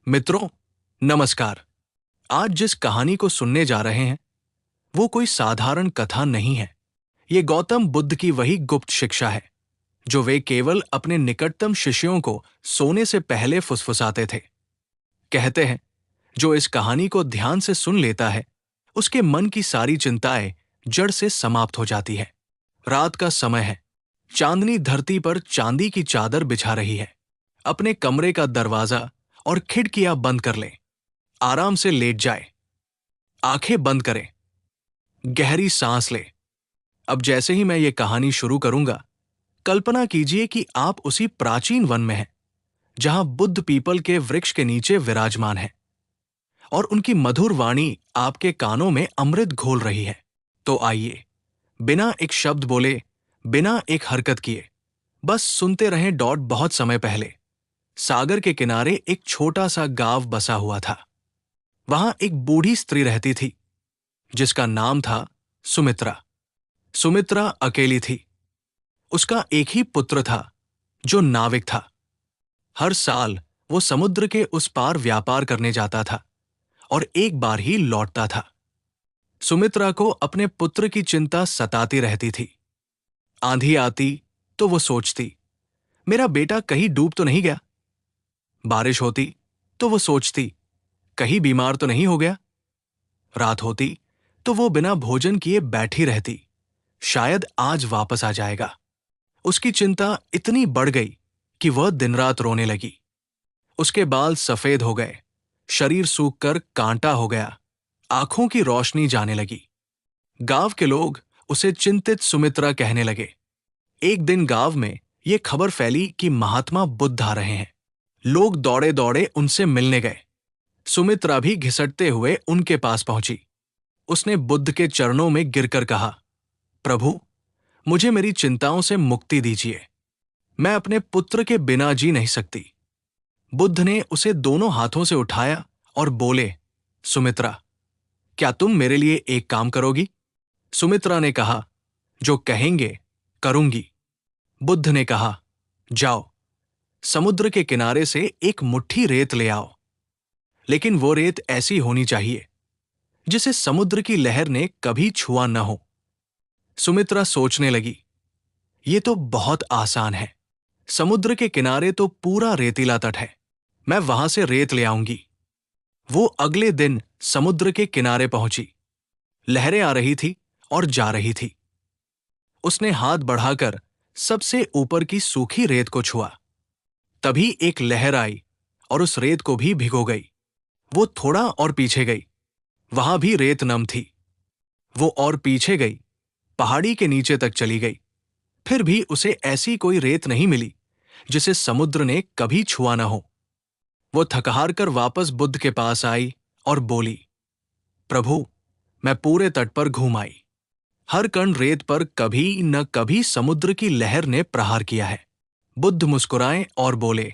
मित्रों, नमस्कार। आज जिस कहानी को सुनने जा रहे हैं वो कोई साधारण कथा नहीं है। ये गौतम बुद्ध की वही गुप्त शिक्षा है जो वे केवल अपने निकटतम शिष्यों को सोने से पहले फुसफुसाते थे। कहते हैं, जो इस कहानी को ध्यान से सुन लेता है उसके मन की सारी चिंताएं जड़ से समाप्त हो जाती है। रात का समय है। चांदनी धरती पर चांदी की चादर बिछा रही है। अपने कमरे का दरवाजा और खिड़कियां बंद कर लें। आराम से लेट जाए। आंखें बंद करें। गहरी सांस ले। अब जैसे ही मैं ये कहानी शुरू करूंगा, कल्पना कीजिए कि आप उसी प्राचीन वन में हैं जहां बुद्ध पीपल के वृक्ष के नीचे विराजमान है और उनकी मधुर वाणी आपके कानों में अमृत घोल रही है। तो आइए, बिना एक शब्द बोले, बिना एक हरकत किए, बस सुनते रहें। बहुत समय पहले सागर के किनारे एक छोटा सा गांव बसा हुआ था। वहां एक बूढ़ी स्त्री रहती थी जिसका नाम था सुमित्रा। सुमित्रा अकेली थी। उसका एक ही पुत्र था जो नाविक था। हर साल वो समुद्र के उस पार व्यापार करने जाता था और एक बार ही लौटता था। सुमित्रा को अपने पुत्र की चिंता सताती रहती थी। आंधी आती तो वो सोचती, मेरा बेटा कहीं डूब तो नहीं गया। बारिश होती तो वो सोचती, कहीं बीमार तो नहीं हो गया। रात होती तो वो बिना भोजन किए बैठी रहती, शायद आज वापस आ जाएगा। उसकी चिंता इतनी बढ़ गई कि वह दिन रात रोने लगी। उसके बाल सफेद हो गए, शरीर सूख कर कांटा हो गया, आंखों की रोशनी जाने लगी। गांव के लोग उसे चिंतित सुमित्रा कहने लगे। एक दिन गांव में ये खबर फैली कि महात्मा बुद्ध आ रहे हैं। लोग दौड़े दौड़े उनसे मिलने गए। सुमित्रा भी घिसटते हुए उनके पास पहुंची। उसने बुद्ध के चरणों में गिरकर कहा, प्रभु, मुझे मेरी चिंताओं से मुक्ति दीजिए। मैं अपने पुत्र के बिना जी नहीं सकती। बुद्ध ने उसे दोनों हाथों से उठाया और बोले, सुमित्रा, क्या तुम मेरे लिए एक काम करोगी? सुमित्रा ने कहा, जो कहेंगे करूंगी। बुद्ध ने कहा, जाओ, समुद्र के किनारे से एक मुट्ठी रेत ले आओ, लेकिन वो रेत ऐसी होनी चाहिए जिसे समुद्र की लहर ने कभी छुआ न हो। सुमित्रा सोचने लगी, ये तो बहुत आसान है। समुद्र के किनारे तो पूरा रेतीला तट है, मैं वहां से रेत ले आऊंगी। वो अगले दिन समुद्र के किनारे पहुंची। लहरें आ रही थी और जा रही थी। उसने हाथ बढ़ाकर सबसे ऊपर की सूखी रेत को छुआ। तभी एक लहर आई और उस रेत को भी भिगो गई। वो थोड़ा और पीछे गई, वहां भी रेत नम थी। वो और पीछे गई, पहाड़ी के नीचे तक चली गई। फिर भी उसे ऐसी कोई रेत नहीं मिली जिसे समुद्र ने कभी छुआ न हो। वो थकहार कर वापस बुद्ध के पास आई और बोली, प्रभु, मैं पूरे तट पर घूम आई। हर कण रेत पर कभी न कभी समुद्र की लहर ने प्रहार किया है। बुद्ध मुस्कुराए और बोले,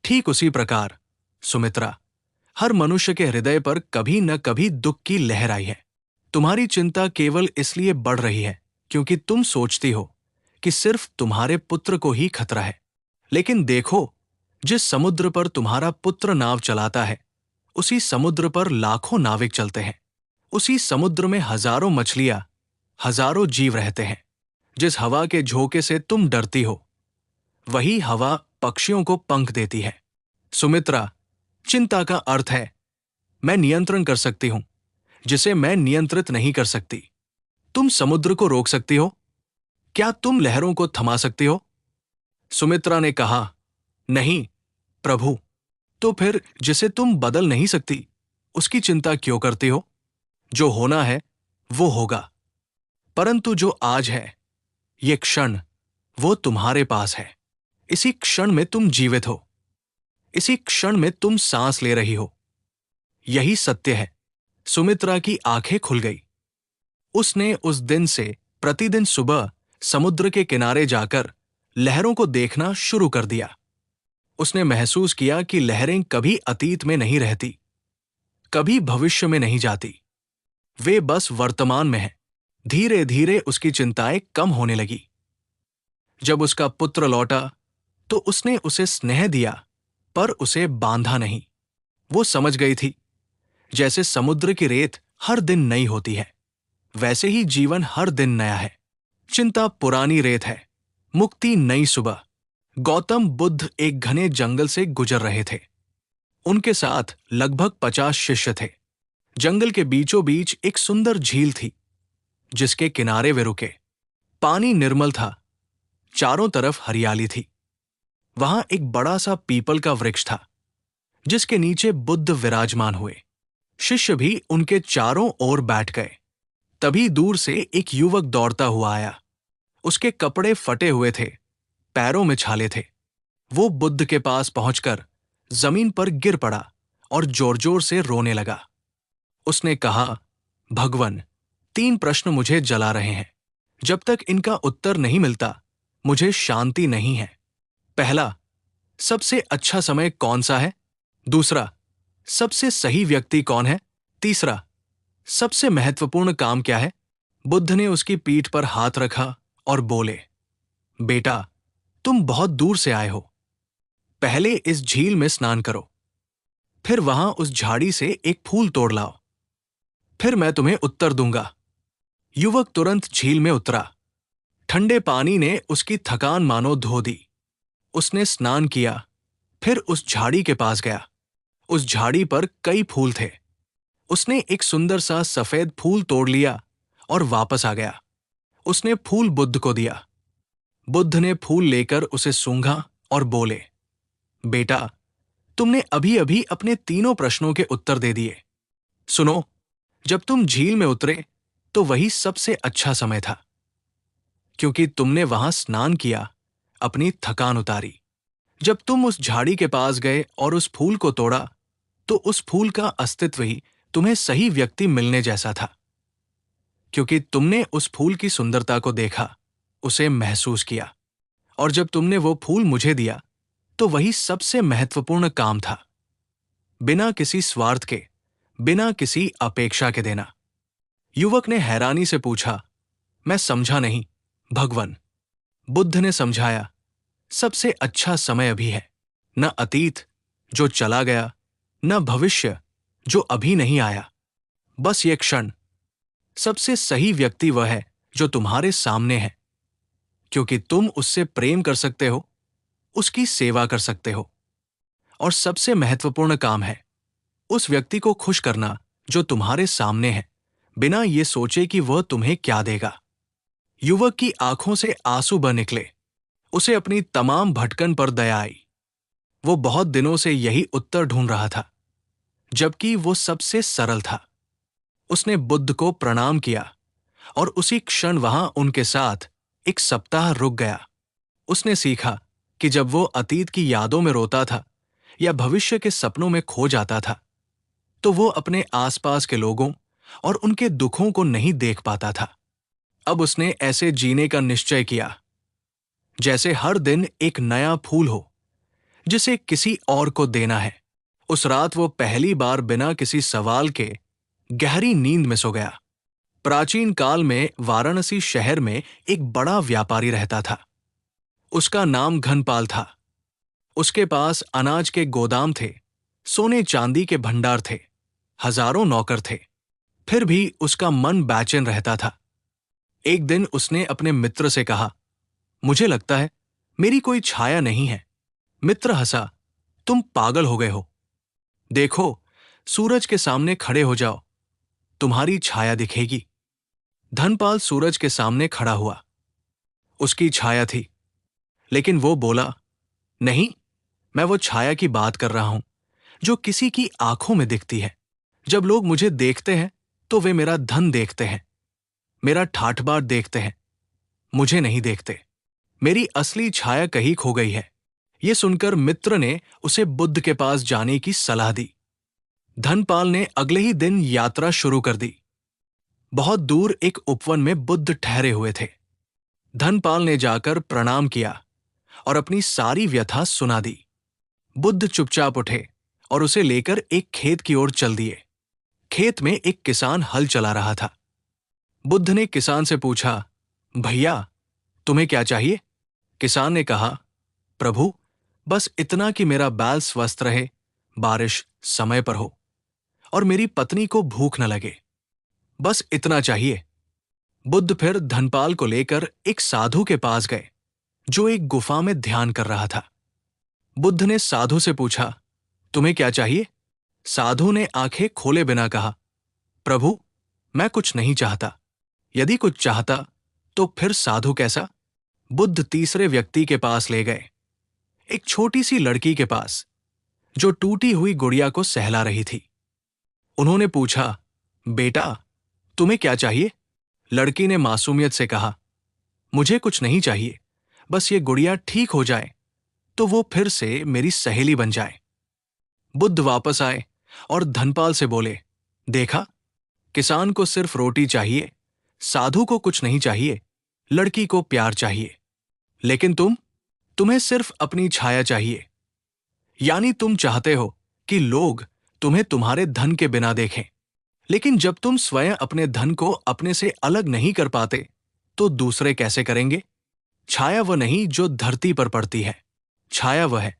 ठीक उसी प्रकार सुमित्रा, हर मनुष्य के हृदय पर कभी न कभी दुख की लहर आई है। तुम्हारी चिंता केवल इसलिए बढ़ रही है क्योंकि तुम सोचती हो कि सिर्फ तुम्हारे पुत्र को ही खतरा है। लेकिन देखो, जिस समुद्र पर तुम्हारा पुत्र नाव चलाता है उसी समुद्र पर लाखों नाविक चलते हैं। उसी समुद्र में हजारों मछलियां, हजारों जीव रहते हैं। जिस हवा के झोंके से तुम डरती हो वही हवा पक्षियों को पंख देती है। सुमित्रा, चिंता का अर्थ है मैं नियंत्रण कर सकती हूं जिसे मैं नियंत्रित नहीं कर सकती। तुम समुद्र को रोक सकती हो, क्या तुम लहरों को थमा सकती हो? सुमित्रा ने कहा, नहीं प्रभु। तो फिर जिसे तुम बदल नहीं सकती उसकी चिंता क्यों करती हो? जो होना है वो होगा, परंतु जो आज है, ये क्षण, वो तुम्हारे पास है। इसी क्षण में तुम जीवित हो। इसी क्षण में तुम सांस ले रही हो। यही सत्य है। सुमित्रा की आंखें खुल गई। उसने उस दिन से प्रतिदिन सुबह समुद्र के किनारे जाकर लहरों को देखना शुरू कर दिया। उसने महसूस किया कि लहरें कभी अतीत में नहीं रहती, कभी भविष्य में नहीं जाती, वे बस वर्तमान में हैं। धीरे धीरे उसकी चिंताएं कम होने लगी। जब उसका पुत्र लौटा तो उसने उसे स्नेह दिया पर उसे बांधा नहीं। वो समझ गई थी, जैसे समुद्र की रेत हर दिन नई होती है, वैसे ही जीवन हर दिन नया है। चिंता पुरानी रेत है, मुक्ति नई सुबह। गौतम बुद्ध एक घने जंगल से गुजर रहे थे। उनके साथ लगभग 50 शिष्य थे। जंगल के बीचों बीच एक सुंदर झील थी, जिसके किनारे वे रुके। पानी निर्मल था, चारों तरफ हरियाली थी। वहां एक बड़ा सा पीपल का वृक्ष था, जिसके नीचे बुद्ध विराजमान हुए। शिष्य भी उनके चारों ओर बैठ गए। तभी दूर से एक युवक दौड़ता हुआ आया। उसके कपड़े फटे हुए थे, पैरों में छाले थे। वो बुद्ध के पास पहुंचकर जमीन पर गिर पड़ा और जोर जोर से रोने लगा। उसने कहा, भगवन, 3 प्रश्न मुझे जला रहे हैं। जब तक इनका उत्तर नहीं मिलता, मुझे शांति नहीं है। पहला, सबसे अच्छा समय कौन सा है? दूसरा, सबसे सही व्यक्ति कौन है? तीसरा, सबसे महत्वपूर्ण काम क्या है? बुद्ध ने उसकी पीठ पर हाथ रखा और बोले, बेटा, तुम बहुत दूर से आए हो। पहले इस झील में स्नान करो, फिर वहां उस झाड़ी से एक फूल तोड़ लाओ, फिर मैं तुम्हें उत्तर दूंगा। युवक तुरंत झील में उतरा। ठंडे पानी ने उसकी थकान मानो धो दी। उसने स्नान किया, फिर उस झाड़ी के पास गया। उस झाड़ी पर कई फूल थे। उसने एक सुंदर सा सफेद फूल तोड़ लिया और वापस आ गया। उसने फूल बुद्ध को दिया। बुद्ध ने फूल लेकर उसे सूंघा और बोले, बेटा, तुमने अभी अभी अपने तीनों प्रश्नों के उत्तर दे दिए। सुनो, जब तुम झील में उतरे तो वही सबसे अच्छा समय था, क्योंकि तुमने वहां स्नान किया, अपनी थकान उतारी। जब तुम उस झाड़ी के पास गए और उस फूल को तोड़ा, तो उस फूल का अस्तित्व ही तुम्हें सही व्यक्ति मिलने जैसा था, क्योंकि तुमने उस फूल की सुंदरता को देखा, उसे महसूस किया, और जब तुमने वो फूल मुझे दिया, तो वही सबसे महत्वपूर्ण काम था। बिना किसी स्वार्थ के, बिना किसी अपेक्षा के देना। युवक ने हैरानी से पूछा, मैं समझा नहीं भगवन। बुद्ध ने समझाया, सबसे अच्छा समय अभी है, न अतीत जो चला गया, न भविष्य जो अभी नहीं आया, बस ये क्षण। सबसे सही व्यक्ति वह है जो तुम्हारे सामने है, क्योंकि तुम उससे प्रेम कर सकते हो, उसकी सेवा कर सकते हो। और सबसे महत्वपूर्ण काम है उस व्यक्ति को खुश करना जो तुम्हारे सामने है, बिना ये सोचे कि वह तुम्हें क्या देगा। युवक की आंखों से आंसू बह निकले। उसे अपनी तमाम भटकन पर दया आई। वो बहुत दिनों से यही उत्तर ढूंढ रहा था, जबकि वो सबसे सरल था। उसने बुद्ध को प्रणाम किया और उसी क्षण वहां उनके साथ एक सप्ताह रुक गया। उसने सीखा कि जब वो अतीत की यादों में रोता था या भविष्य के सपनों में खो जाता था, तो वो अपने आसपास के लोगों और उनके दुखों को नहीं देख पाता था। अब उसने ऐसे जीने का निश्चय किया, जैसे हर दिन एक नया फूल हो, जिसे किसी और को देना है। उस रात वो पहली बार बिना किसी सवाल के गहरी नींद में सो गया। प्राचीन काल में वाराणसी शहर में एक बड़ा व्यापारी रहता था। उसका नाम घनपाल था। उसके पास अनाज के गोदाम थे, सोने चांदी के भंडार थे, हजारों नौकर थे। फिर भी उसका मन बेचैन रहता था। एक दिन उसने अपने मित्र से कहा, मुझे लगता है मेरी कोई छाया नहीं है। मित्र हंसा, तुम पागल हो गए हो। देखो, सूरज के सामने खड़े हो जाओ, तुम्हारी छाया दिखेगी। धनपाल सूरज के सामने खड़ा हुआ। उसकी छाया थी, लेकिन वो बोला, नहीं, मैं वो छाया की बात कर रहा हूं जो किसी की आंखों में दिखती है। जब लोग मुझे देखते हैं तो वे मेरा धन देखते हैं, मेरा ठाठ-बाट देखते हैं, मुझे नहीं देखते। मेरी असली छाया कहीं खो गई है। ये सुनकर मित्र ने उसे बुद्ध के पास जाने की सलाह दी। धनपाल ने अगले ही दिन यात्रा शुरू कर दी। बहुत दूर एक उपवन में बुद्ध ठहरे हुए थे। धनपाल ने जाकर प्रणाम किया और अपनी सारी व्यथा सुना दी। बुद्ध चुपचाप उठे और उसे लेकर एक खेत की ओर चल दिए। खेत में एक किसान हल चला रहा था। बुद्ध ने किसान से पूछा, भैया, तुम्हें क्या चाहिए? किसान ने कहा, प्रभु, बस इतना कि मेरा बैल स्वस्थ रहे बारिश समय पर हो और मेरी पत्नी को भूख न लगे, बस इतना चाहिए। बुद्ध फिर धनपाल को लेकर एक साधु के पास गए जो एक गुफा में ध्यान कर रहा था। बुद्ध ने साधु से पूछा, तुम्हें क्या चाहिए? साधु ने आंखें खोले बिना कहा, प्रभु, मैं कुछ नहीं चाहता। यदि कुछ चाहता तो फिर साधु कैसा? बुद्ध तीसरे व्यक्ति के पास ले गए, एक छोटी सी लड़की के पास जो टूटी हुई गुड़िया को सहला रही थी। उन्होंने पूछा, बेटा, तुम्हें क्या चाहिए? लड़की ने मासूमियत से कहा, मुझे कुछ नहीं चाहिए, बस ये गुड़िया ठीक हो जाए तो वो फिर से मेरी सहेली बन जाए। बुद्ध वापस आए और धनपाल से बोले, देखा, किसान को सिर्फ रोटी चाहिए, साधु को कुछ नहीं चाहिए, लड़की को प्यार चाहिए, लेकिन तुम्हें सिर्फ अपनी छाया चाहिए। यानी तुम चाहते हो कि लोग तुम्हें तुम्हारे धन के बिना देखें, लेकिन जब तुम स्वयं अपने धन को अपने से अलग नहीं कर पाते तो दूसरे कैसे करेंगे? छाया वह नहीं जो धरती पर पड़ती है, छाया वह है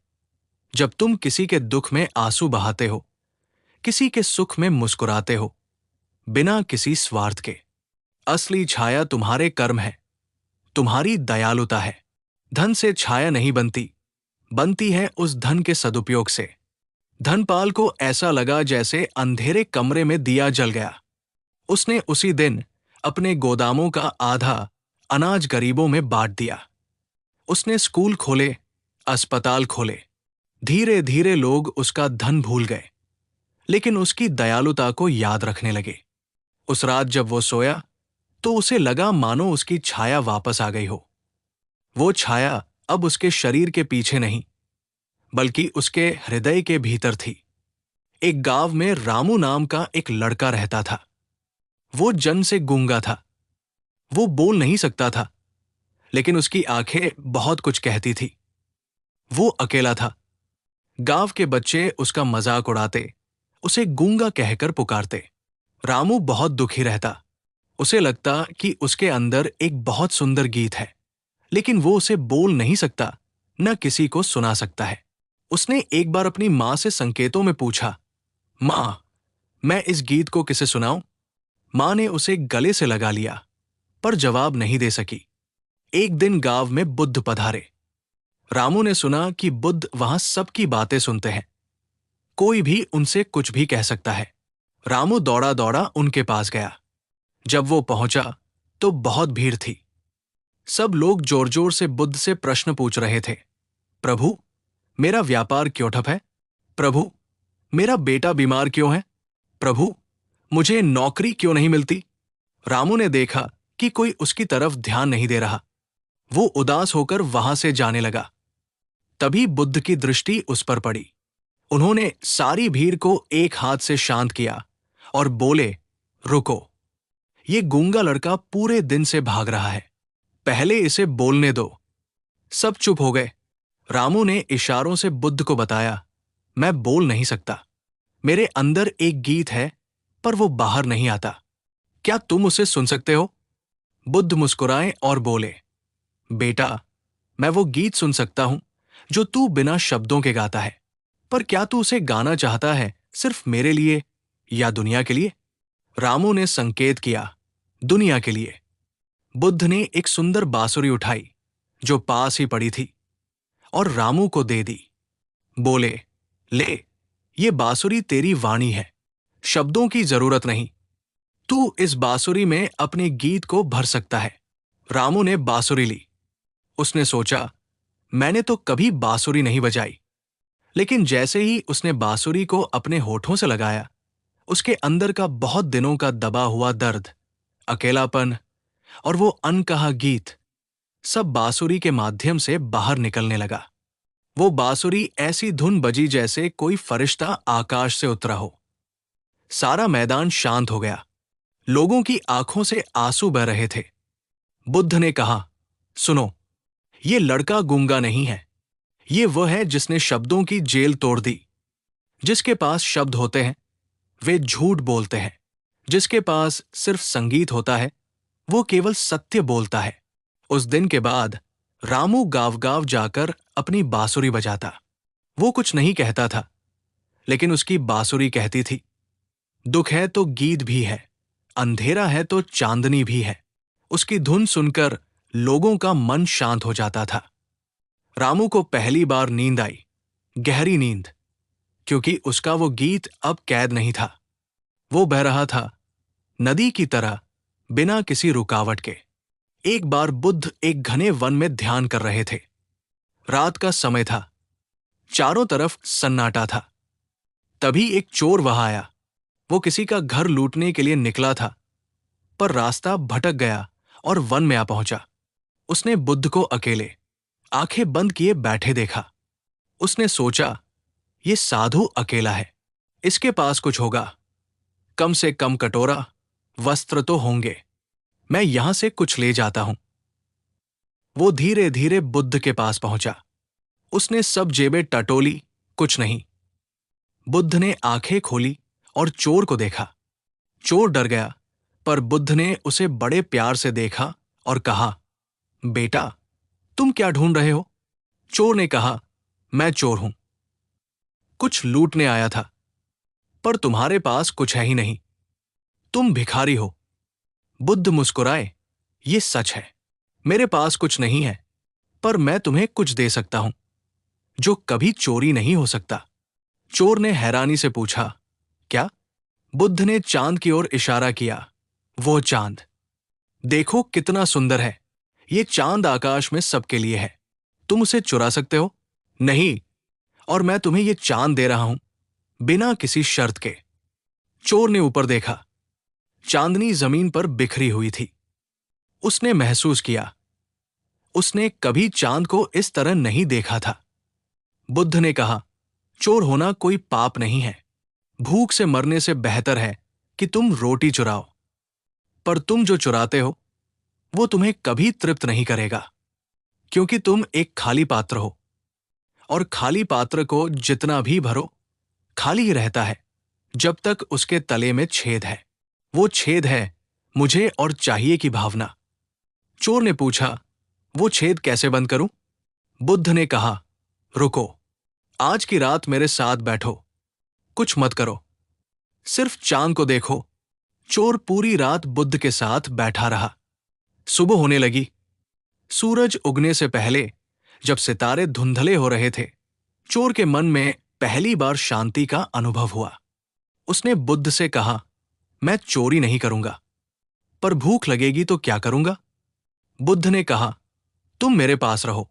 जब तुम किसी के दुख में आंसू बहाते हो, किसी के सुख में मुस्कुराते हो, बिना किसी स्वार्थ के। असली छाया तुम्हारे कर्म है, तुम्हारी दयालुता है। धन से छाया नहीं बनती, बनती है उस धन के सदुपयोग से। धनपाल को ऐसा लगा जैसे अंधेरे कमरे में दिया जल गया। उसने उसी दिन अपने गोदामों का आधा अनाज गरीबों में बांट दिया। उसने स्कूल खोले, अस्पताल खोले। धीरे धीरे लोग उसका धन भूल गए, लेकिन उसकी दयालुता को याद रखने लगे। उस रात जब वो सोया तो उसे लगा मानो उसकी छाया वापस आ गई हो। वो छाया अब उसके शरीर के पीछे नहीं, बल्कि उसके हृदय के भीतर थी। एक गांव में रामू नाम का एक लड़का रहता था। वो जन्म से गूंगा था। वो बोल नहीं सकता था, लेकिन उसकी आंखें बहुत कुछ कहती थी। वो अकेला था। गांव के बच्चे उसका मजाक उड़ाते, उसे गूंगा कहकर पुकारते। रामू बहुत दुखी रहता। उसे लगता कि उसके अंदर एक बहुत सुंदर गीत है, लेकिन वो उसे बोल नहीं सकता, न किसी को सुना सकता है। उसने एक बार अपनी मां से संकेतों में पूछा, मां, मैं इस गीत को किसे सुनाऊं? मां ने उसे गले से लगा लिया, पर जवाब नहीं दे सकी। एक दिन गांव में बुद्ध पधारे। रामू ने सुना कि बुद्ध वहां सबकी बातें सुनते हैं। कोई भी उनसे कुछ भी कह सकता है। रामू दौड़ा दौड़ा उनके पास गया। जब वो पहुंचा तो बहुत भीड़ थी। सब लोग जोर जोर से बुद्ध से प्रश्न पूछ रहे थे। प्रभु, मेरा व्यापार क्यों ठप है? प्रभु, मेरा बेटा बीमार क्यों है? प्रभु, मुझे नौकरी क्यों नहीं मिलती? रामू ने देखा कि कोई उसकी तरफ ध्यान नहीं दे रहा। वो उदास होकर वहां से जाने लगा। तभी बुद्ध की दृष्टि उस पर पड़ी। उन्होंने सारी भीड़ को एक हाथ से शांत किया और बोले, रुको, ये गूंगा लड़का पूरे दिन से भाग रहा है, पहले इसे बोलने दो। सब चुप हो गए। रामू ने इशारों से बुद्ध को बताया, मैं बोल नहीं सकता। मेरे अंदर एक गीत है, पर वो बाहर नहीं आता। क्या तुम उसे सुन सकते हो? बुद्ध मुस्कुराए और बोले, बेटा, मैं वो गीत सुन सकता हूं जो तू बिना शब्दों के गाता है, पर क्या तू उसे गाना चाहता है सिर्फ मेरे लिए या दुनिया के लिए? रामू ने संकेत किया, दुनिया के लिए। बुद्ध ने एक सुंदर बांसुरी उठाई जो पास ही पड़ी थी और रामू को दे दी। बोले, ले, ये बांसुरी तेरी वाणी है, शब्दों की जरूरत नहीं। तू इस बांसुरी में अपने गीत को भर सकता है। रामू ने बांसुरी ली। उसने सोचा, मैंने तो कभी बांसुरी नहीं बजाई। लेकिन जैसे ही उसने बांसुरी को अपने होठों से लगाया, उसके अंदर का बहुत दिनों का दबा हुआ दर्द, अकेलापन और वो अनकहा गीत सब बांसुरी के माध्यम से बाहर निकलने लगा। वो बांसुरी ऐसी धुन बजी जैसे कोई फरिश्ता आकाश से उतरा हो। सारा मैदान शांत हो गया। लोगों की आंखों से आंसू बह रहे थे। बुद्ध ने कहा, सुनो, ये लड़का गूंगा नहीं है। ये वह है जिसने शब्दों की जेल तोड़ दी। जिसके पास शब्द होते हैं वे झूठ बोलते हैं। जिसके पास सिर्फ संगीत होता है वो केवल सत्य बोलता है। उस दिन के बाद रामू गांव गांव जाकर अपनी बांसुरी बजाता। वो कुछ नहीं कहता था, लेकिन उसकी बांसुरी कहती थी, दुख है तो गीत भी है, अंधेरा है तो चांदनी भी है। उसकी धुन सुनकर लोगों का मन शांत हो जाता था। रामू को पहली बार नींद आई, गहरी नींद, क्योंकि उसका वो गीत अब कैद नहीं था। वो बह रहा था नदी की तरह, बिना किसी रुकावट के। एक बार बुद्ध एक घने वन में ध्यान कर रहे थे। रात का समय था, चारों तरफ सन्नाटा था। तभी एक चोर वहां आया। वो किसी का घर लूटने के लिए निकला था, पर रास्ता भटक गया और वन में आ पहुंचा। उसने बुद्ध को अकेले, आंखें बंद किए बैठे देखा। उसने सोचा, ये साधु अकेला है, इसके पास कुछ होगा, कम से कम कटोरा, वस्त्र तो होंगे। मैं यहां से कुछ ले जाता हूं। वो धीरे धीरे बुद्ध के पास पहुंचा। उसने सब जेबें टटोली, कुछ नहीं। बुद्ध ने आंखें खोली और चोर को देखा। चोर डर गया, पर बुद्ध ने उसे बड़े प्यार से देखा और कहा, बेटा, तुम क्या ढूंढ रहे हो? चोर ने कहा, मैं चोर हूं, कुछ लूटने आया था, पर तुम्हारे पास कुछ है ही नहीं, तुम भिखारी हो। बुद्ध मुस्कुराए, ये सच है, मेरे पास कुछ नहीं है, पर मैं तुम्हें कुछ दे सकता हूं, जो कभी चोरी नहीं हो सकता। चोर ने हैरानी से पूछा, क्या? बुद्ध ने चांद की ओर इशारा किया। वो चांद देखो कितना सुंदर है, ये चांद आकाश में सबके लिए है, तुम उसे चुरा सकते हो? नहीं, और मैं तुम्हें ये चांद दे रहा हूं, बिना किसी शर्त के। चोर ने ऊपर देखा। चांदनी जमीन पर बिखरी हुई थी। उसने महसूस किया, उसने कभी चांद को इस तरह नहीं देखा था। बुद्ध ने कहा, चोर होना कोई पाप नहीं है, भूख से मरने से बेहतर है कि तुम रोटी चुराओ। पर तुम जो चुराते हो, वो तुम्हें कभी तृप्त नहीं करेगा, क्योंकि तुम एक खाली पात्र हो, और खाली पात्र को जितना भी भरो, खाली ही रहता है जब तक उसके तले में छेद है। वो छेद है मुझे और चाहिए की भावना। चोर ने पूछा, वो छेद कैसे बंद करूं? बुद्ध ने कहा, रुको, आज की रात मेरे साथ बैठो, कुछ मत करो, सिर्फ चांद को देखो। चोर पूरी रात बुद्ध के साथ बैठा रहा। सुबह होने लगी। सूरज उगने से पहले, जब सितारे धुंधले हो रहे थे, चोर के मन में पहली बार शांति का अनुभव हुआ। उसने बुद्ध से कहा, मैं चोरी नहीं करूंगा, पर भूख लगेगी तो क्या करूंगा? बुद्ध ने कहा, तुम मेरे पास रहो,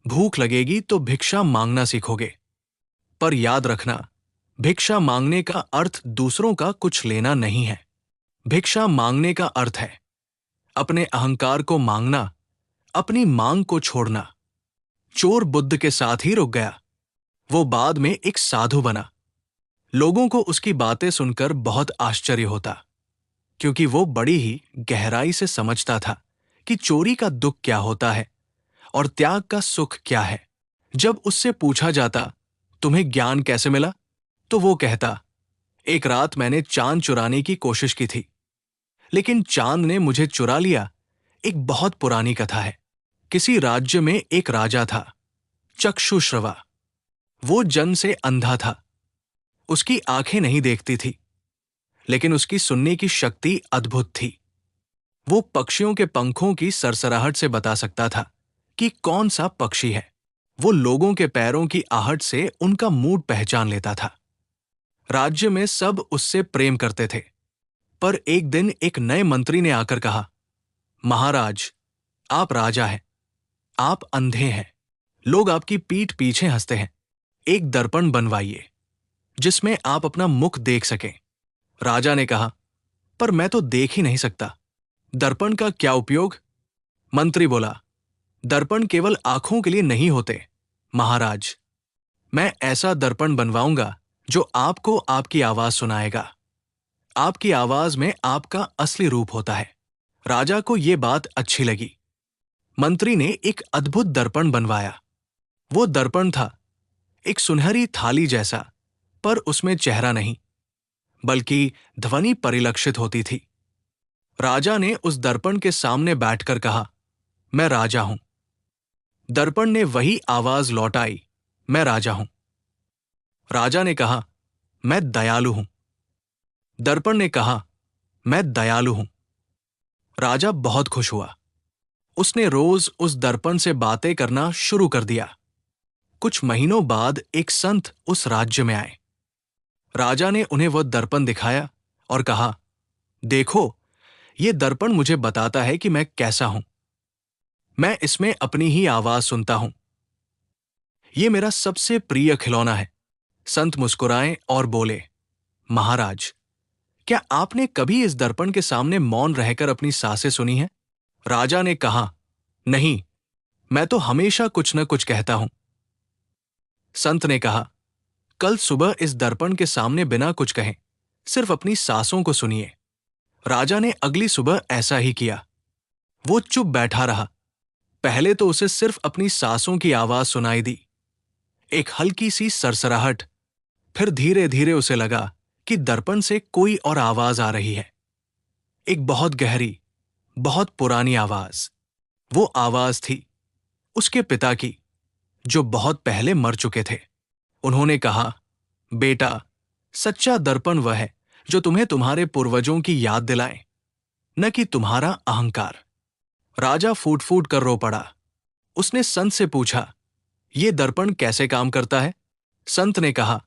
भूख लगेगी तो भिक्षा मांगना सीखोगे, पर याद रखना, भिक्षा मांगने का अर्थ दूसरों का कुछ लेना नहीं है। भिक्षा मांगने का अर्थ है अपने अहंकार को मांगना, अपनी मांग को छोड़ना। चोर बुद्ध के साथ ही रुक गया। वो बाद में एक साधु बना। लोगों को उसकी बातें सुनकर बहुत आश्चर्य होता, क्योंकि वो बड़ी ही गहराई से समझता था कि चोरी का दुख क्या होता है और त्याग का सुख क्या है। जब उससे पूछा जाता, तुम्हें ज्ञान कैसे मिला? तो वो कहता, एक रात मैंने चांद चुराने की कोशिश की थी, लेकिन चांद ने मुझे चुरा लिया। एक बहुत पुरानी कथा है। किसी राज्य में एक राजा था, चक्षुश्रवा। वो जन्म से अंधा था। उसकी आंखें नहीं देखती थी, लेकिन उसकी सुनने की शक्ति अद्भुत थी। वो पक्षियों के पंखों की सरसराहट से बता सकता था कि कौन सा पक्षी है। वो लोगों के पैरों की आहट से उनका मूड पहचान लेता था। राज्य में सब उससे प्रेम करते थे, पर एक दिन एक नए मंत्री ने आकर कहा, महाराज, आप राजा हैं, आप अंधे हैं, लोग आपकी पीठ पीछे हंसते हैं, एक दर्पण बनवाइए जिसमें आप अपना मुख देख सकें। राजा ने कहा, पर मैं तो देख ही नहीं सकता, दर्पण का क्या उपयोग? मंत्री बोला, दर्पण केवल आंखों के लिए नहीं होते महाराज, मैं ऐसा दर्पण बनवाऊंगा जो आपको आपकी आवाज सुनाएगा। आपकी आवाज में आपका असली रूप होता है। राजा को यह बात अच्छी लगी। मंत्री ने एक अद्भुत दर्पण बनवाया। वो दर्पण था एक सुनहरी थाली जैसा, पर उसमें चेहरा नहीं, बल्कि ध्वनि परिलक्षित होती थी। राजा ने उस दर्पण के सामने बैठकर कहा, मैं राजा हूं। दर्पण ने वही आवाज लौटाई, मैं राजा हूं। राजा ने कहा, मैं दयालु हूं। दर्पण ने कहा, मैं दयालु हूं। राजा बहुत खुश हुआ। उसने रोज उस दर्पण से बातें करना शुरू कर दिया। कुछ महीनों बाद एक संत उस राज्य में आए। राजा ने उन्हें वह दर्पण दिखाया और कहा, देखो, ये दर्पण मुझे बताता है कि मैं कैसा हूं। मैं इसमें अपनी ही आवाज सुनता हूं। ये मेरा सबसे प्रिय खिलौना है। संत मुस्कुराए और बोले, महाराज, क्या आपने कभी इस दर्पण के सामने मौन रहकर अपनी सांसें सुनी हैं? राजा ने कहा, नहीं, मैं तो हमेशा कुछ न कुछ कहता हूं। संत ने कहा, कल सुबह इस दर्पण के सामने बिना कुछ कहे सिर्फ अपनी सांसों को सुनिए। राजा ने अगली सुबह ऐसा ही किया। वो चुप बैठा रहा। पहले तो उसे सिर्फ अपनी सांसों की आवाज सुनाई दी, एक हल्की सी सरसराहट। फिर धीरे धीरे उसे लगा कि दर्पण से कोई और आवाज आ रही है, एक बहुत गहरी, बहुत पुरानी आवाज। वो आवाज थी उसके पिता की, जो बहुत पहले मर चुके थे। उन्होंने कहा, बेटा, सच्चा दर्पण वह है जो तुम्हें तुम्हारे पूर्वजों की याद दिलाए, न कि तुम्हारा अहंकार। राजा फूट फूट कर रो पड़ा। उसने संत से पूछा, ये दर्पण कैसे काम करता है? संत ने कहा,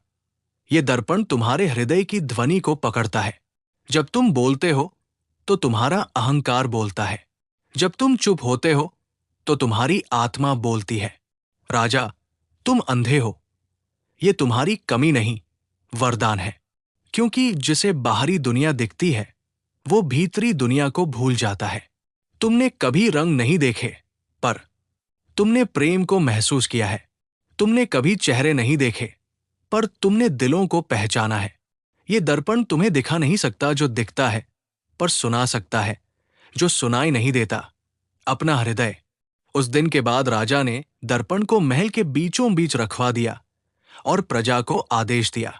यह दर्पण तुम्हारे हृदय की ध्वनि को पकड़ता है। जब तुम बोलते हो तो तुम्हारा अहंकार बोलता है, जब तुम चुप होते हो तो तुम्हारी आत्मा बोलती है। राजा, तुम अंधे हो। यह तुम्हारी कमी नहीं, वरदान है। क्योंकि जिसे बाहरी दुनिया दिखती है वो भीतरी दुनिया को भूल जाता है। तुमने कभी रंग नहीं देखे, पर तुमने प्रेम को महसूस किया है। तुमने कभी चेहरे नहीं देखे, पर तुमने दिलों को पहचाना है। ये दर्पण तुम्हें दिखा नहीं सकता जो दिखता है, पर सुना सकता है जो सुनाई नहीं देता, अपना हृदय। उस दिन के बाद राजा ने दर्पण को महल के बीचों बीच रखवा दिया और प्रजा को आदेश दिया,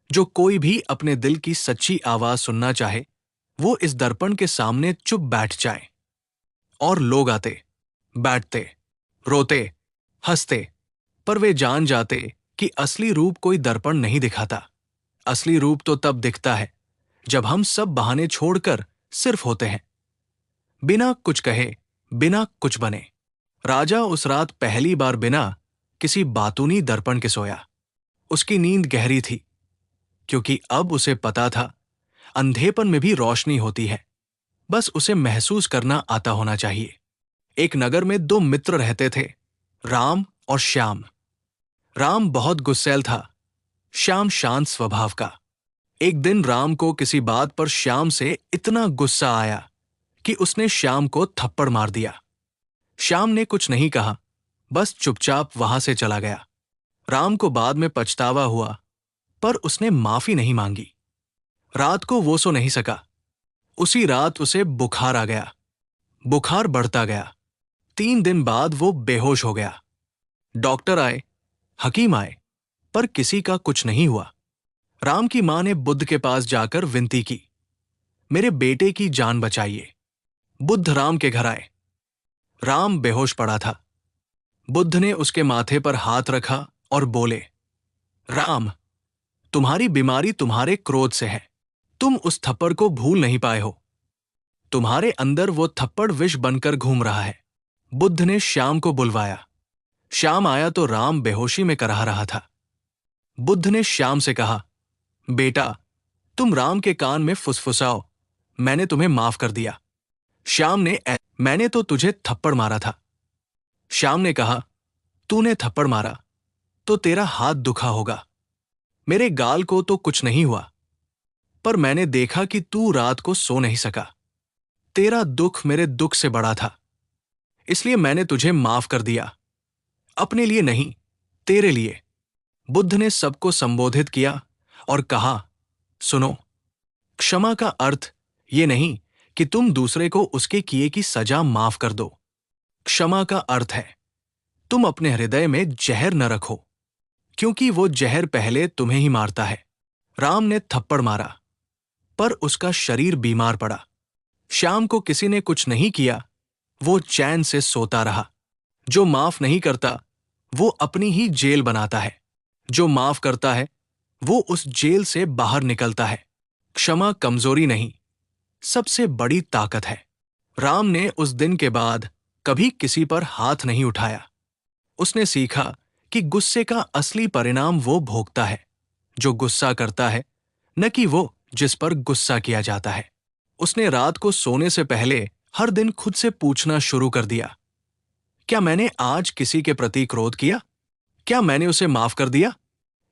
जो कोई भी अपने दिल की सच्ची आवाज सुनना चाहे वो इस दर्पण के सामने चुप बैठ जाए। और लोग आते, बैठते, रोते, हंसते, पर वे जान जाते कि असली रूप कोई दर्पण नहीं दिखाता। असली रूप तो तब दिखता है जब हम सब बहाने छोड़कर सिर्फ होते हैं, बिना कुछ कहे, बिना कुछ बने। राजा उस रात पहली बार बिना किसी बातूनी दर्पण के सोया। उसकी नींद गहरी थी, क्योंकि अब उसे पता था अंधेपन में भी रोशनी होती है, बस उसे महसूस करना आता होना चाहिए। एक नगर में दो मित्र रहते थे, राम और श्याम। राम बहुत गुस्सैल था, श्याम शांत स्वभाव का। एक दिन राम को किसी बात पर श्याम से इतना गुस्सा आया कि उसने श्याम को थप्पड़ मार दिया। श्याम ने कुछ नहीं कहा, बस चुपचाप वहां से चला गया। राम को बाद में पछतावा हुआ, पर उसने माफी नहीं मांगी। रात को वो सो नहीं सका। उसी रात उसे बुखार आ गया। बुखार बढ़ता गया। 3 दिन बाद वो बेहोश हो गया। डॉक्टर आए, हकीम आए, पर किसी का कुछ नहीं हुआ। राम की मां ने बुद्ध के पास जाकर विनती की, मेरे बेटे की जान बचाइए। बुद्ध राम के घर आए। राम बेहोश पड़ा था। बुद्ध ने उसके माथे पर हाथ रखा और बोले, राम, तुम्हारी बीमारी तुम्हारे क्रोध से है। तुम उस थप्पड़ को भूल नहीं पाए हो। तुम्हारे अंदर वो थप्पड़ विष बनकर घूम रहा है। बुद्ध ने श्याम को बुलवाया। श्याम आया तो राम बेहोशी में कराह रहा था। बुद्ध ने श्याम से कहा, बेटा, तुम राम के कान में फुसफुसाओ, मैंने तुम्हें माफ कर दिया। श्याम ने, मैंने तो तुझे थप्पड़ मारा था। श्याम ने कहा, तूने थप्पड़ मारा तो तेरा हाथ दुखा होगा। मेरे गाल को तो कुछ नहीं हुआ, पर मैंने देखा कि तू रात को सो नहीं सका। तेरा दुख मेरे दुख से बड़ा था, इसलिए मैंने तुझे माफ कर दिया। अपने लिए नहीं, तेरे लिए। बुद्ध ने सबको संबोधित किया और कहा, सुनो, क्षमा का अर्थ ये नहीं कि तुम दूसरे को उसके किए की सजा माफ कर दो। क्षमा का अर्थ है तुम अपने हृदय में जहर न रखो, क्योंकि वो जहर पहले तुम्हें ही मारता है। राम ने थप्पड़ मारा, पर उसका शरीर बीमार पड़ा। श्याम को किसी ने कुछ नहीं किया, वो चैन से सोता रहा। जो माफ नहीं करता वो अपनी ही जेल बनाता है। जो माफ करता है वो उस जेल से बाहर निकलता है। क्षमा कमजोरी नहीं, सबसे बड़ी ताकत है। राम ने उस दिन के बाद कभी किसी पर हाथ नहीं उठाया। उसने सीखा कि गुस्से का असली परिणाम वो भोगता है जो गुस्सा करता है, न कि वो जिस पर गुस्सा किया जाता है। उसने रात को सोने से पहले हर दिन खुद से पूछना शुरू कर दिया, क्या मैंने आज किसी के प्रति क्रोध किया? क्या मैंने उसे माफ कर दिया?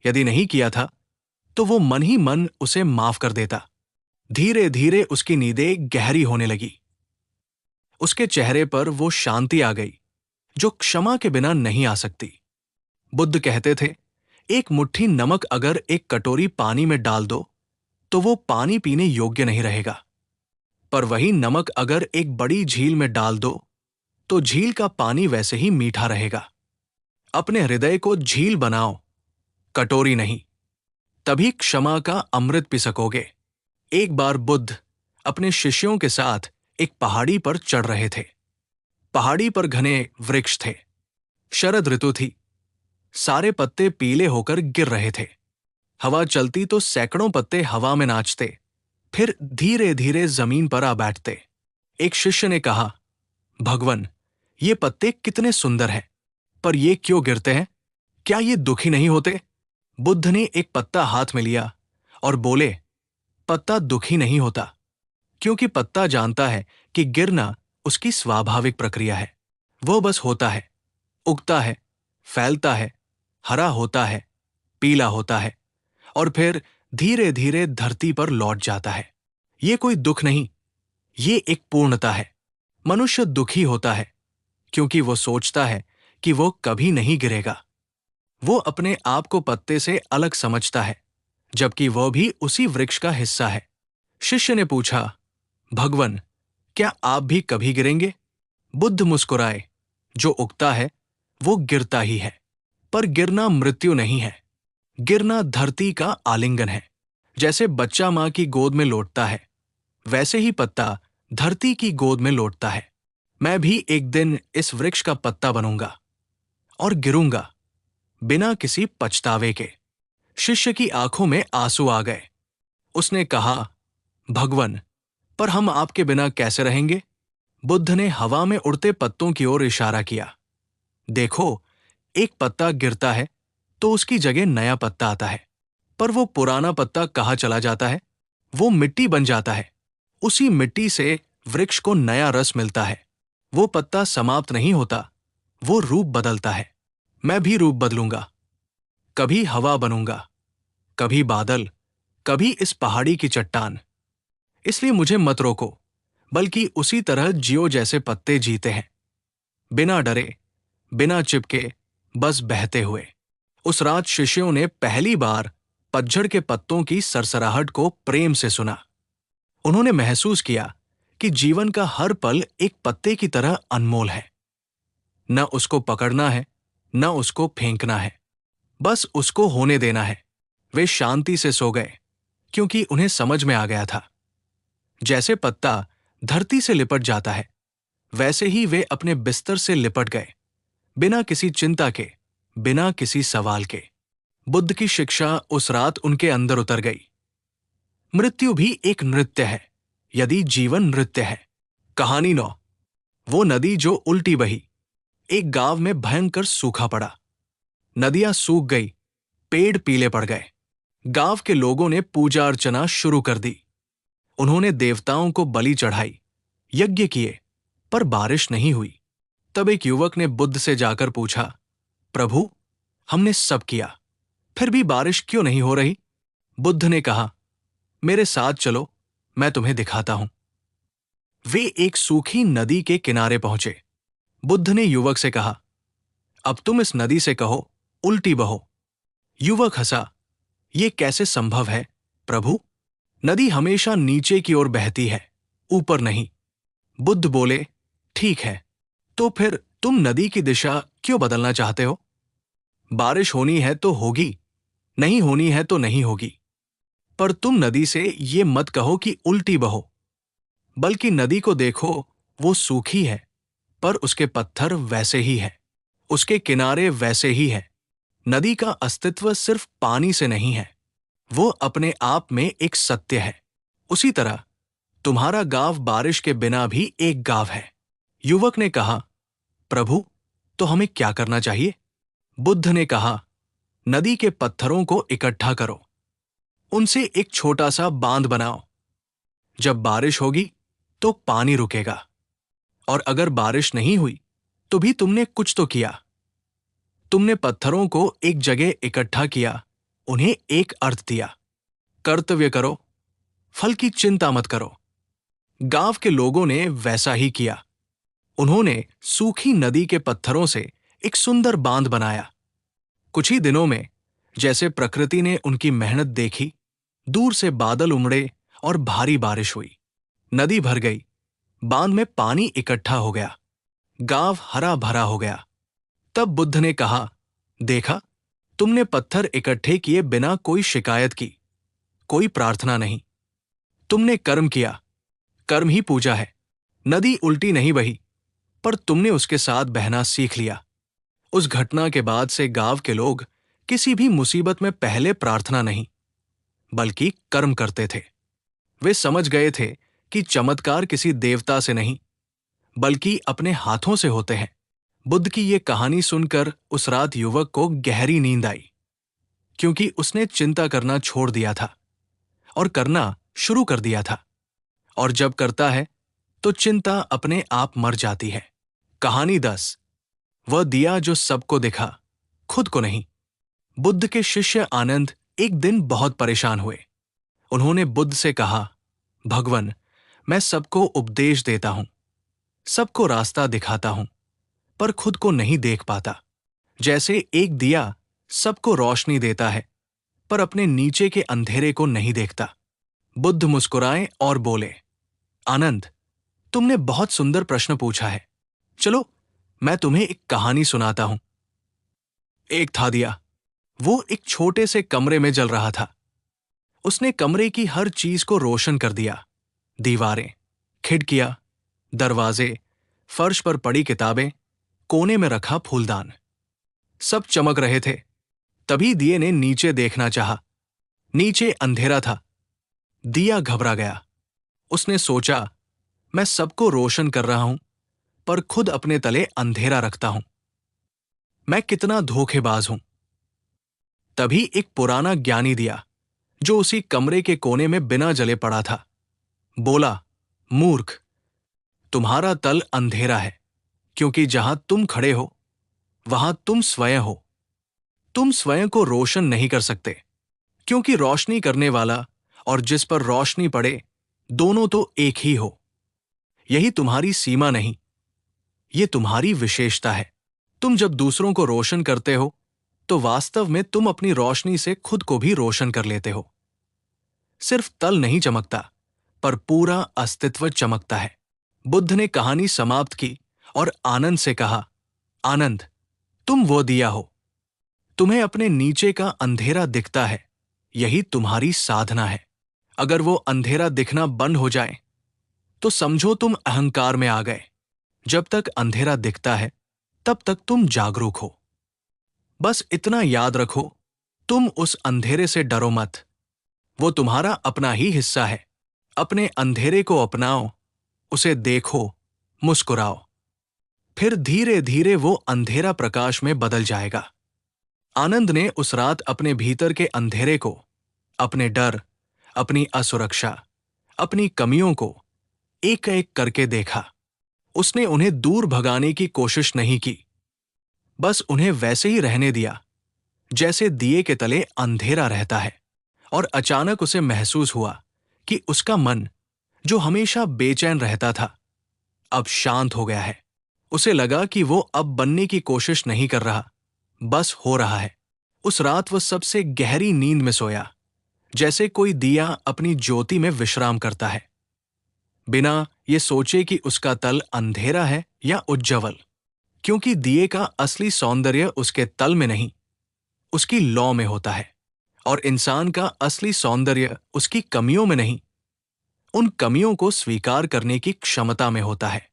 यदि नहीं किया था तो वो मन ही मन उसे माफ कर देता। धीरे धीरे उसकी नींदें गहरी होने लगी। उसके चेहरे पर वो शांति आ गई जो क्षमा के बिना नहीं आ सकती। बुद्ध कहते थे, एक मुट्ठी नमक अगर एक कटोरी पानी में डाल दो तो वो पानी पीने योग्य नहीं रहेगा, पर वही नमक अगर एक बड़ी झील में डाल दो तो झील का पानी वैसे ही मीठा रहेगा। अपने हृदय को झील बनाओ, कटोरी नहीं, तभी क्षमा का अमृत पी सकोगे। एक बार बुद्ध अपने शिष्यों के साथ एक पहाड़ी पर चढ़ रहे थे। पहाड़ी पर घने वृक्ष थे। शरद ऋतु थी। सारे पत्ते पीले होकर गिर रहे थे। हवा चलती तो सैकड़ों पत्ते हवा में नाचते, फिर धीरे धीरे जमीन पर आ बैठते। एक शिष्य ने कहा, भगवन, ये पत्ते कितने सुंदर हैं, पर ये क्यों गिरते हैं? क्या ये दुखी नहीं होते? बुद्ध ने एक पत्ता हाथ में लिया और बोले, पत्ता दुखी नहीं होता, क्योंकि पत्ता जानता है कि गिरना उसकी स्वाभाविक प्रक्रिया है। वह बस होता है, उगता है, फैलता है, हरा होता है, पीला होता है और फिर धीरे धीरे धरती पर लौट जाता है। ये कोई दुख नहीं, ये एक पूर्णता है। मनुष्य दुखी होता है क्योंकि वो सोचता है कि वो कभी नहीं गिरेगा। वो अपने आप को पत्ते से अलग समझता है, जबकि वह भी उसी वृक्ष का हिस्सा है। शिष्य ने पूछा, भगवन, क्या आप भी कभी गिरेंगे? बुद्ध मुस्कुराए, जो उगता है वो गिरता ही है, पर गिरना मृत्यु नहीं है। गिरना धरती का आलिंगन है। जैसे बच्चा मां की गोद में लौटता है, वैसे ही पत्ता धरती की गोद में लौटता है। मैं भी एक दिन इस वृक्ष का पत्ता बनूंगा और गिरूंगा बिना किसी पछतावे के। शिष्य की आंखों में आंसू आ गए। उसने कहा, भगवन, पर हम आपके बिना कैसे रहेंगे? बुद्ध ने हवा में उड़ते पत्तों की ओर इशारा किया। देखो, एक पत्ता गिरता है तो उसकी जगह नया पत्ता आता है, पर वो पुराना पत्ता कहाँ चला जाता है? वो मिट्टी बन जाता है। उसी मिट्टी से वृक्ष को नया रस मिलता है। वो पत्ता समाप्त नहीं होता, वो रूप बदलता है। मैं भी रूप बदलूंगा। कभी हवा बनूंगा, कभी बादल, कभी इस पहाड़ी की चट्टान। इसलिए मुझे मत रोको, बल्कि उसी तरह जियो जैसे पत्ते जीते हैं, बिना डरे, बिना चिपके, बस बहते हुए। उस रात शिष्यों ने पहली बार पतझड़ के पत्तों की सरसराहट को प्रेम से सुना। उन्होंने महसूस किया कि जीवन का हर पल एक पत्ते की तरह अनमोल है। न उसको पकड़ना है, न उसको फेंकना है, बस उसको होने देना है। वे शांति से सो गए, क्योंकि उन्हें समझ में आ गया था, जैसे पत्ता धरती से लिपट जाता है, वैसे ही वे अपने बिस्तर से लिपट गए, बिना किसी चिंता के, बिना किसी सवाल के। बुद्ध की शिक्षा उस रात उनके अंदर उतर गई। मृत्यु भी एक नृत्य है, यदि जीवन नृत्य है। कहानी 9। वो नदी जो उल्टी बही। एक गांव में भयंकर सूखा पड़ा। नदियां सूख गई, पेड़ पीले पड़ गए। गांव के लोगों ने पूजा अर्चना शुरू कर दी। उन्होंने देवताओं को बलि चढ़ाई, यज्ञ किए, पर बारिश नहीं हुई। तब एक युवक ने बुद्ध से जाकर पूछा, प्रभु, हमने सब किया, फिर भी बारिश क्यों नहीं हो रही? बुद्ध ने कहा, मेरे साथ चलो, मैं तुम्हें दिखाता हूं। वे एक सूखी नदी के किनारे पहुंचे। बुद्ध ने युवक से कहा, अब तुम इस नदी से कहो, उल्टी बहो। युवक हंसा, ये कैसे संभव है प्रभु? नदी हमेशा नीचे की ओर बहती है, ऊपर नहीं। बुद्ध बोले, ठीक है, तो फिर तुम नदी की दिशा क्यों बदलना चाहते हो? बारिश होनी है तो होगी, नहीं होनी है तो नहीं होगी। पर तुम नदी से ये मत कहो कि उल्टी बहो, बल्कि नदी को देखो, वो सूखी है, पर उसके पत्थर वैसे ही है, उसके किनारे वैसे ही है, नदी का अस्तित्व सिर्फ पानी से नहीं है, वो अपने आप में एक सत्य है। उसी तरह तुम्हारा गाँव बारिश के बिना भी एक गाँव है। युवक ने कहा, प्रभु, तो हमें क्या करना चाहिए? बुद्ध ने कहा, नदी के पत्थरों को इकट्ठा करो, उनसे एक छोटा सा बांध बनाओ। जब बारिश होगी तो पानी रुकेगा, और अगर बारिश नहीं हुई तो भी तुमने कुछ तो किया। तुमने पत्थरों को एक जगह इकट्ठा किया, उन्हें एक अर्थ दिया। कर्तव्य करो, फल की चिंता मत करो। गांव के लोगों ने वैसा ही किया। उन्होंने सूखी नदी के पत्थरों से एक सुंदर बांध बनाया। कुछ ही दिनों में जैसे प्रकृति ने उनकी मेहनत देखी, दूर से बादल उमड़े और भारी बारिश हुई। नदी भर गई, बांध में पानी इकट्ठा हो गया, गांव हरा भरा हो गया। तब बुद्ध ने कहा, देखा, तुमने पत्थर इकट्ठे किए बिना कोई शिकायत की, कोई प्रार्थना नहीं। तुमने कर्म किया, कर्म ही पूजा है। नदी उल्टी नहीं बही, पर तुमने उसके साथ बहना सीख लिया। उस घटना के बाद से गांव के लोग किसी भी मुसीबत में पहले प्रार्थना नहीं, बल्कि कर्म करते थे। वे समझ गए थे कि चमत्कार किसी देवता से नहीं, बल्कि अपने हाथों से होते हैं। बुद्ध की ये कहानी सुनकर उस रात युवक को गहरी नींद आई, क्योंकि उसने चिंता करना छोड़ दिया था और करना शुरू कर दिया था। और जब करता है तो चिंता अपने आप मर जाती है। कहानी 10। वह दिया जो सबको दिखा, खुद को नहीं। बुद्ध के शिष्य आनंद एक दिन बहुत परेशान हुए। उन्होंने बुद्ध से कहा, भगवन, मैं सबको उपदेश देता हूं, सबको रास्ता दिखाता हूं, पर खुद को नहीं देख पाता। जैसे एक दिया सबको रोशनी देता है, पर अपने नीचे के अंधेरे को नहीं देखता। बुद्ध मुस्कुराए और बोले, आनंद, तुमने बहुत सुंदर प्रश्न पूछा है। चलो, मैं तुम्हें एक कहानी सुनाता हूं। एक था दिया, वो एक छोटे से कमरे में जल रहा था। उसने कमरे की हर चीज को रोशन कर दिया। दीवारें, खिड़कियां, दरवाजे, फर्श पर पड़ी किताबें, कोने में रखा फूलदान, सब चमक रहे थे। तभी दिए ने नीचे देखना चाहा। नीचे अंधेरा था। दिया घबरा गया। उसने सोचा, मैं सबको रोशन कर रहा हूं, पर खुद अपने तले अंधेरा रखता हूं। मैं कितना धोखेबाज हूं। तभी एक पुराना ज्ञानी दिया, जो उसी कमरे के कोने में बिना जले पड़ा था, बोला, मूर्ख, तुम्हारा तल अंधेरा है, क्योंकि जहां तुम खड़े हो वहां तुम स्वयं हो। तुम स्वयं को रोशन नहीं कर सकते, क्योंकि रोशनी करने वाला और जिस पर रोशनी पड़े, दोनों तो एक ही हो। यही तुम्हारी सीमा नहीं, ये तुम्हारी विशेषता है। तुम जब दूसरों को रोशन करते हो, तो वास्तव में तुम अपनी रोशनी से खुद को भी रोशन कर लेते हो। सिर्फ तल नहीं चमकता, पर पूरा अस्तित्व चमकता है। बुद्ध ने कहानी समाप्त की और आनंद से कहा, आनंद, तुम वो दिया हो। तुम्हें अपने नीचे का अंधेरा दिखता है, यही तुम्हारी साधना है। अगर वो अंधेरा दिखना बंद हो जाए, तो समझो तुम अहंकार में आ गए। जब तक अंधेरा दिखता है, तब तक तुम जागरूक हो। बस इतना याद रखो, तुम उस अंधेरे से डरो मत। वो तुम्हारा अपना ही हिस्सा है। अपने अंधेरे को अपनाओ, उसे देखो, मुस्कुराओ। फिर धीरे धीरे वो अंधेरा प्रकाश में बदल जाएगा। आनंद ने उस रात अपने भीतर के अंधेरे को, अपने डर, अपनी असुरक्षा, अपनी कमियों को एक एक करके देखा। उसने उन्हें दूर भगाने की कोशिश नहीं की, बस उन्हें वैसे ही रहने दिया जैसे दिए के तले अंधेरा रहता है। और अचानक उसे महसूस हुआ कि उसका मन, जो हमेशा बेचैन रहता था, अब शांत हो गया है। उसे लगा कि वो अब बनने की कोशिश नहीं कर रहा, बस हो रहा है। उस रात वो सबसे गहरी नींद में सोया, जैसे कोई दिया अपनी ज्योति में विश्राम करता है, बिना ये सोचे कि उसका तल अंधेरा है या उज्ज्वल। क्योंकि दिए का असली सौंदर्य उसके तल में नहीं, उसकी लौ में होता है। और इंसान का असली सौंदर्य उसकी कमियों में नहीं, उन कमियों को स्वीकार करने की क्षमता में होता है।